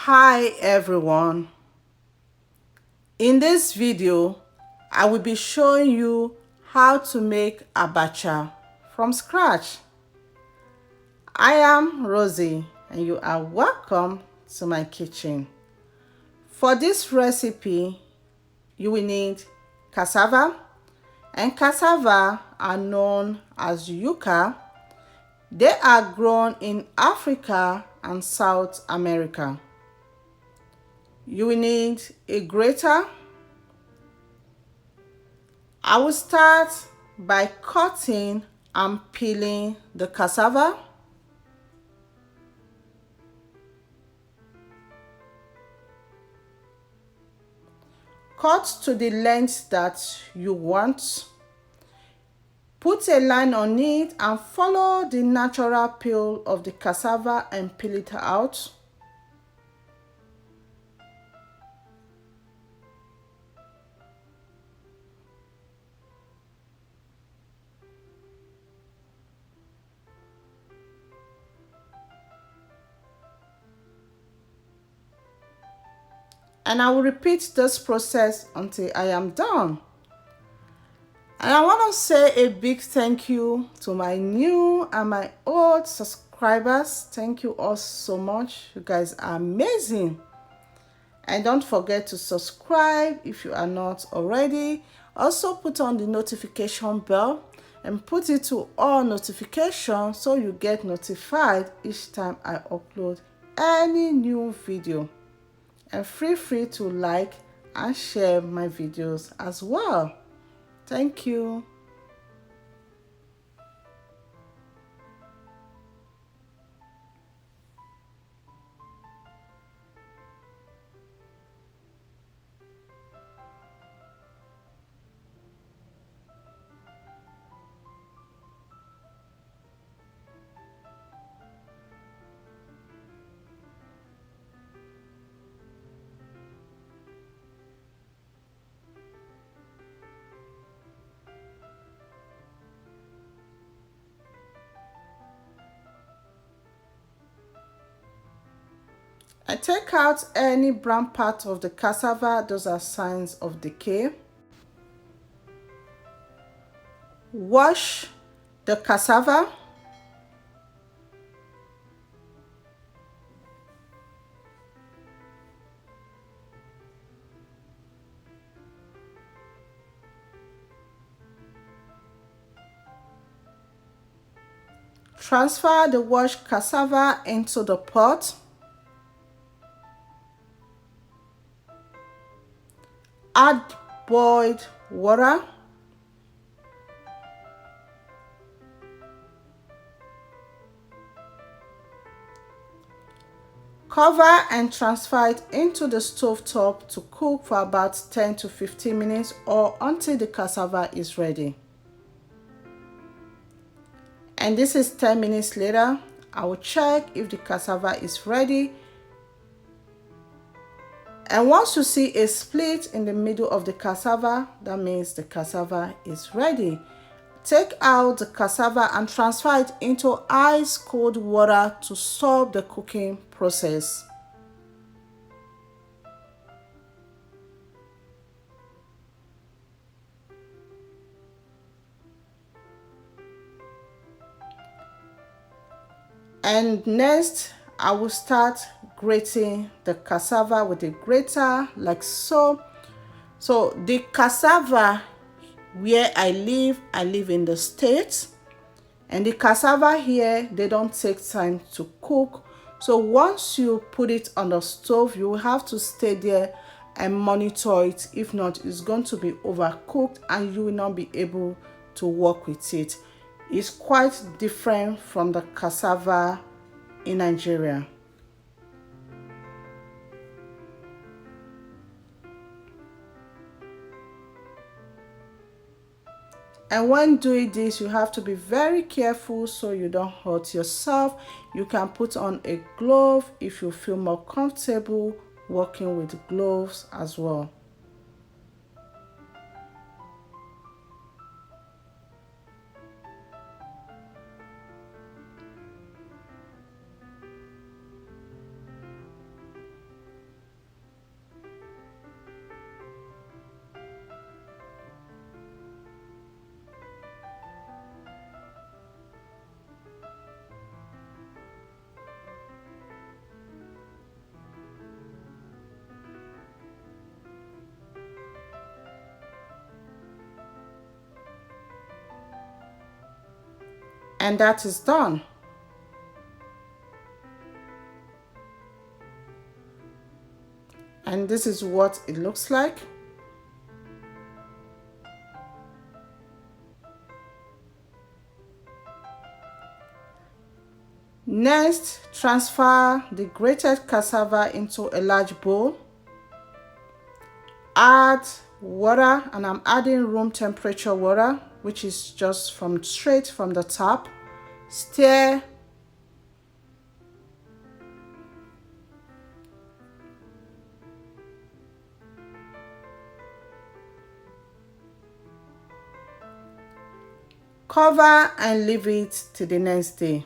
Hi everyone. In this video, I will be showing you how to make Abacha from scratch. I am Rosie and you are welcome to my kitchen. For this recipe, you will need cassava, and cassava are known as yuca. They are grown in Africa and South America. You will need a grater. I will start by cutting and peeling the cassava. Cut to the length that you want. Put a line on it and follow the natural peel of the cassava and peel it out. And I will repeat this process until I am done. And I want to say a big thank you to my new and my old subscribers. Thank you all so much. You guys are amazing. And don't forget to subscribe if you are not already. Also put on the notification bell and put it to all notifications so you get notified each time I upload any new video. And feel free to like and share my videos as well. Thank you. I take out any brown part of the cassava. Those are signs of decay. Wash the cassava. Transfer the washed cassava into the pot. Add boiled water. Cover and transfer it into the stove top to cook for about 10 to 15 minutes or until the cassava is ready. And this is 10 minutes later. I will check if the cassava is ready. And once you see a split in the middle of the cassava, that means the cassava is ready. Take out the cassava and transfer it into ice cold water to stop the cooking process. And next, I will start grating the cassava with a grater like so. So the cassava where I live in the States, and the cassava here, they don't take time to cook. So once you put it on the stove, you will have to stay there and monitor it. If not, it's going to be overcooked and you will not be able to work with it. It's quite different from the cassava in Nigeria. And when doing this, you have to be very careful so you don't hurt yourself. You can put on a glove if you feel more comfortable working with gloves as well. And that is done. And this is what it looks like. Next, transfer the grated cassava into a large bowl. Add water, and I'm adding room temperature water, which is just straight from the tap. Stir. Cover and leave it till the next day.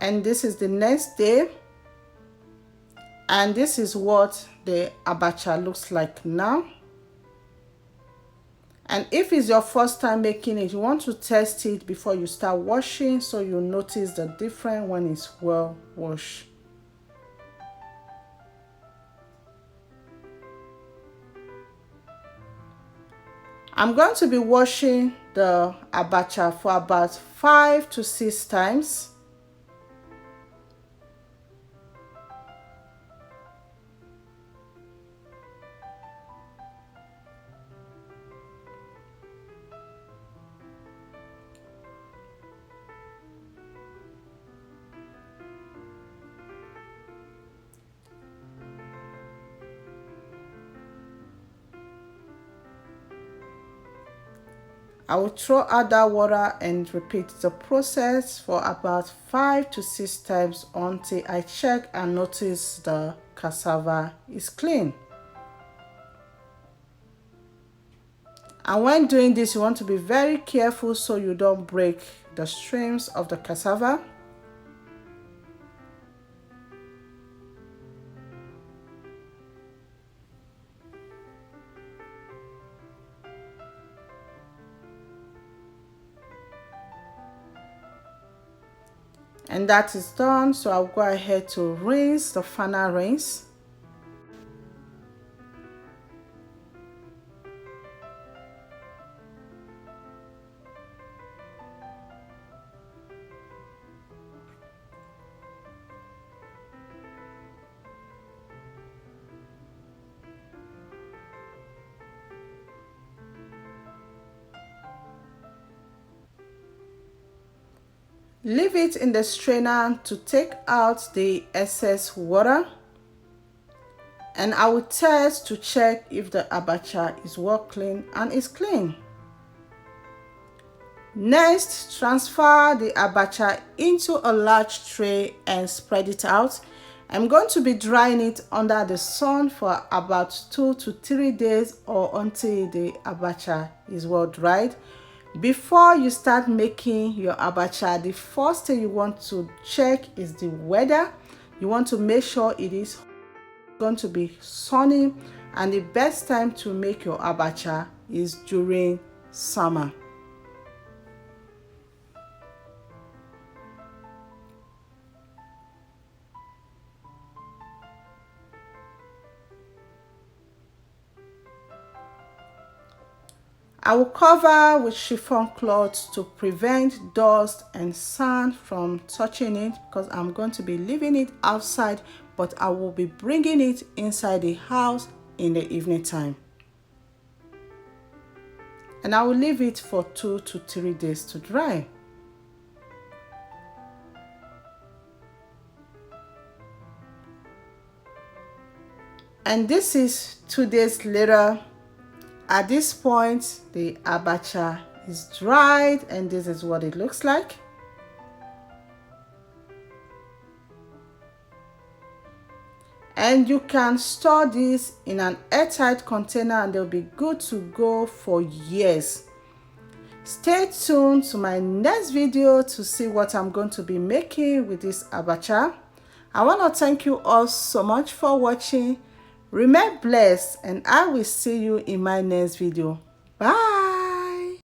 And this is the next day. And this is what the abacha looks like now. And if it's your first time making it, you want to test it before you start washing, so you notice the difference when it's well washed. I'm going to be washing the abacha for about 5 to 6 times. I will throw out that water and repeat the process for about 5 to 6 times until I check and notice the cassava is clean. And when doing this, you want to be very careful so you don't break the streams of the cassava. And that is done, so I'll go ahead to rinse the final rinse. Leave it in the strainer to take out the excess water, and I will test to check if the abacha is well clean, and is clean. Next, transfer the abacha into a large tray and spread it out. I'm going to be drying it under the sun for about 2 to 3 days, or until the abacha is well dried. Before you start making your abacha, the first thing you want to check is the weather. You want to make sure it is going to be sunny, and the best time to make your abacha is during summer. I will cover with chiffon cloth to prevent dust and sand from touching it, because I'm going to be leaving it outside, but I will be bringing it inside the house in the evening time. And I will leave it for 2 to 3 days to dry. And this is 2 days later. At this point, the abacha is dried, and this is what it looks like. And you can store this in an airtight container, and they'll be good to go for years. Stay tuned to my next video to see what I'm going to be making with this abacha. I want to thank you all so much for watching. Remain blessed, and I will see you in my next video. Bye.